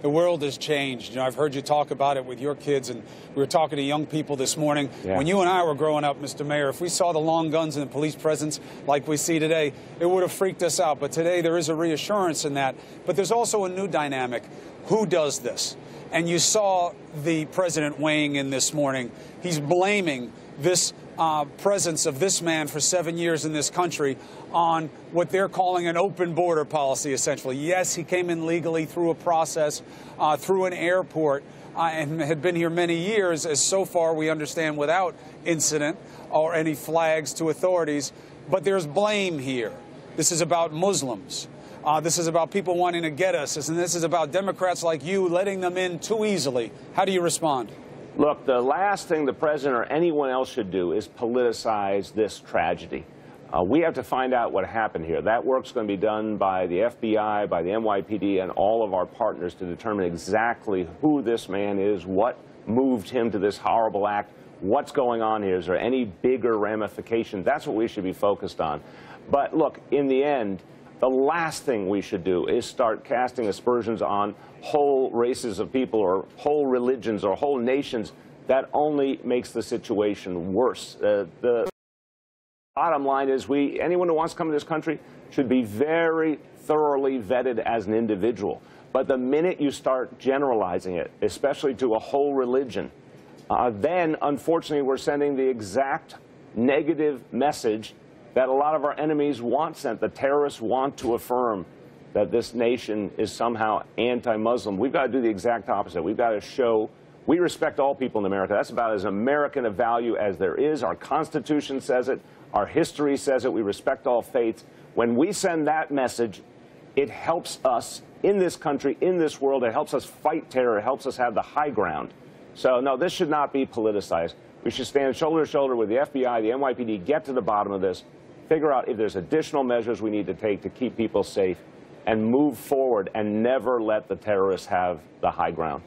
The world has changed. You know, I've heard you talk about it with your kids, and we were talking to young people this morning. Yeah. When you and I were growing up, Mr. Mayor, if we saw the long guns and the police presence like we see today, it would have freaked us out. But today there is a reassurance in that. But there's also a new dynamic. Who does this? And you saw the president weighing in this morning. He's blaming this presence of this man for 7 years in this country on what they're calling an open border policy, essentially. Yes, he came in legally through a process, through an airport, and had been here many years, as so far we understand without incident or any flags to authorities. But there's blame here. This is about Muslims. This is about people wanting to get us, and this is about Democrats like you letting them in too easily. How do you respond? Look, the last thing the president or anyone else should do is politicize this tragedy. We have to find out what happened here. That work's going to be done by the FBI, by the NYPD, and all of our partners to determine exactly who this man is, what moved him to this horrible act, what's going on here. Is there any bigger ramification? That's what we should be focused on. But look, in the end, the last thing we should do is start casting aspersions on whole races of people or whole religions or whole nations. That only makes the situation worse. The bottom line is anyone who wants to come to this country should be very thoroughly vetted as an individual. But the minute you start generalizing it, especially to a whole religion, then, unfortunately, we're sending the exact negative message that a lot of our enemies want sent. The terrorists want to affirm that this nation is somehow anti-Muslim. We've got to do the exact opposite. We've got to show we respect all people in America. That's about as American a value as there is. Our Constitution says it. Our history says it. We respect all faiths. When we send that message, it helps us in this country, in this world. It helps us fight terror. It helps us have the high ground. So, no, this should not be politicized. We should stand shoulder to shoulder with the FBI, the NYPD, get to the bottom of this, figure out if there's additional measures we need to take to keep people safe, and move forward and never let the terrorists have the high ground.